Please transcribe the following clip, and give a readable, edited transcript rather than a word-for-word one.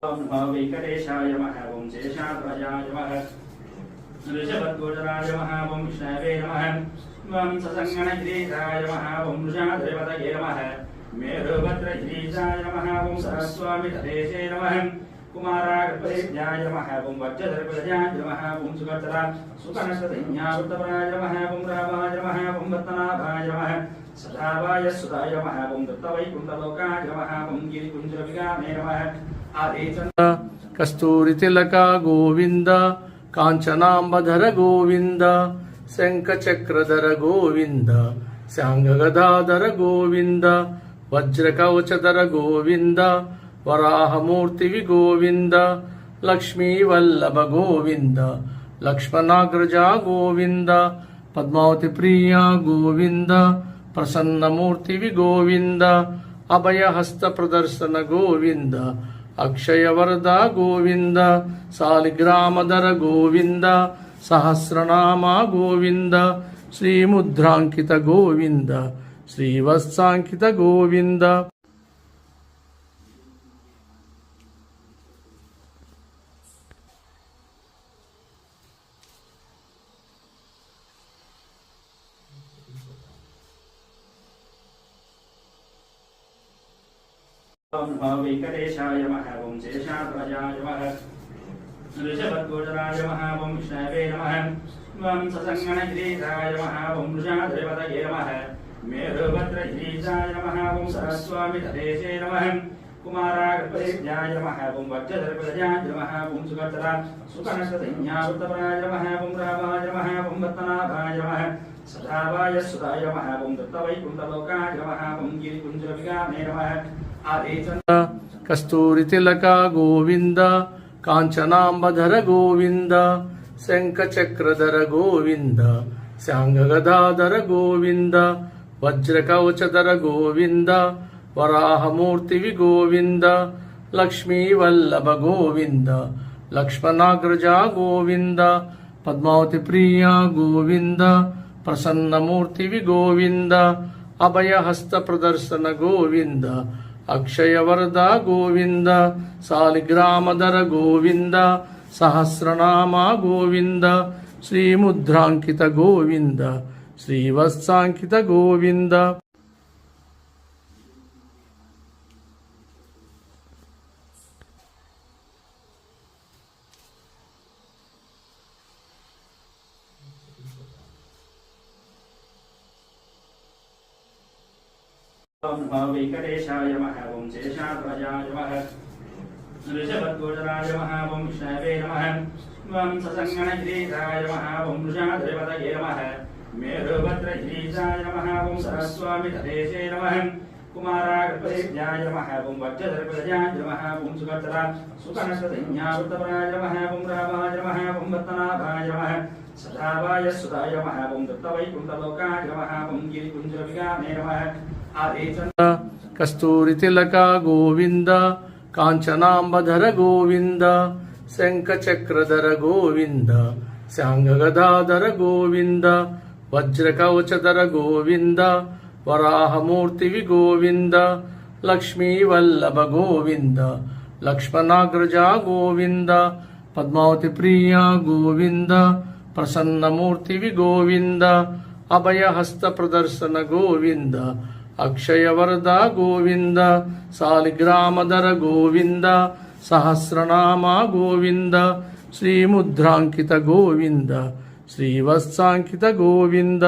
नमो वेंकटेशाय नमः ओं शेषाध्वजाय नमः ऋषभद्वजराय नमः ओं विष्णवे नमः ओं ससंगणगिरीशाय नमः ओं वृषाद्रिपतये नमः मेरुभद्रगिरीशाय नमः ओं सरस्वामितदेशे नमः कुमारागर्भदेव्याय नमः ओं वज्रधर्पदयाय नमः ओं सुभद्रा सुकनकसंज्ञावृतपराय नमः ओं रामाय नमः ओं रत्नाभाय नमः सदाभाय सुधाय नमः ओं दत्तवैकुण्ठलोकाय नमः ओं गिरिकुञ्जविगामे नमः कस्तूरी तिलक गोविंद कांचनांबधर गोविंद शंखचक्रधर गोविंद सांगगदाधर गोविंद वज्रकवचधर गोविंद वराहमूर्ति गोविंद लक्ष्मीवल्लभ गोविंद लक्ष्मणाग्रजा गोविंद पद्मावती प्रिया गोविंद प्रसन्नमूर्ति गोविंद अभयहस्त प्रदर्शन गोविंद अक्षयवरद गोविंद सालिग्रामधर गोविंद सहस्रनाम गोविंद श्रीमुद्रांकित गोविंद श्रीवत्सांकित गोविंद नमो वेंकटेशाय नमः ओं शेषाध्वजाय नमः ऋषभद्वजराय नमः ओं विष्णवे नमः ओं ससंगणगिरीशाय नमः ओं वृषाद्रिपतये नमः मेरुभद्रगिरीशाय नमः ओं सरस्वामितदेशे नमः कुमारागर्भदेव्याय नमः ओं वज्रधर्पदयाय नमः ओं सुभद्रा सुकनकसंज्ञावृतपराय नमः ओं रामाय नमः ओं रत्नाभाय नमः सदाभाय सुधाय नमः ओं दत्तवैकुण्ठलोकाय नमः ओं गिरिकुञ्जविगामे नमः कस्तूरी तिलक गोविंद कांचनांबधर गोविंद शंखचक्रधर गोविंद सांगगदाधर गोविंद वज्रकवचधर गोविंद वराहमूर्ति गोविंद लक्ष्मीवल्लभ गोविंद लक्ष्मणाग्रजा गोविंद पद्मावती प्रिया गोविंद प्रसन्नमूर्ति गोविंद अभयहस्त प्रदर्शन गोविंद अक्षयवरद गोविंद सालिग्रामधर गोविंद सहस्रनाम गोविंद श्रीमुद्रांकित गोविंद श्रीवत्सांकित गोविंद नमो वेंकटेशाय नमः ओं शेषाध्वजाय नमः ऋषभद्वजराय नमः ओं विष्णवे नमः ओं ससंगणगिरीशाय नमः ओं वृषाद्रिपतये नमः मेरुभद्रगिरीशाय नमः ओं सरस्वामितदेशे नमः कुमारागर्भदेव्याय नमः ओं वज्रधर्पदयाय नमः ओं सुभद्रा सुकनकसंज्ञावृतपराय नमः ओं रामाय नमः ओं रत्नाभाय नमः सदाभाय सुधाय नमः ओं दत्तवैकुण्ठलोकाय नमः ओं गिरिकुञ्जविगामे नमः कस्तूरी तिलक गोविंद कांचनांबधर गोविंद शंखचक्रधर गोविंद सांगगदाधर गोविंद वज्रकवचधर गोविंद वराहमूर्ति गोविंद लक्ष्मीवल्लभ गोविंद लक्ष्मणाग्रजा गोविंद पद्मावती प्रिया गोविंद प्रसन्नमूर्ति गोविंद अभयहस्त प्रदर्शन गोविंद अक्षयवरद गोविंद सालिग्रामधर गोविंद सहस्रनाम गोविंद श्रीमुद्रांकित गोविंद श्रीवत्सांकित गोविंद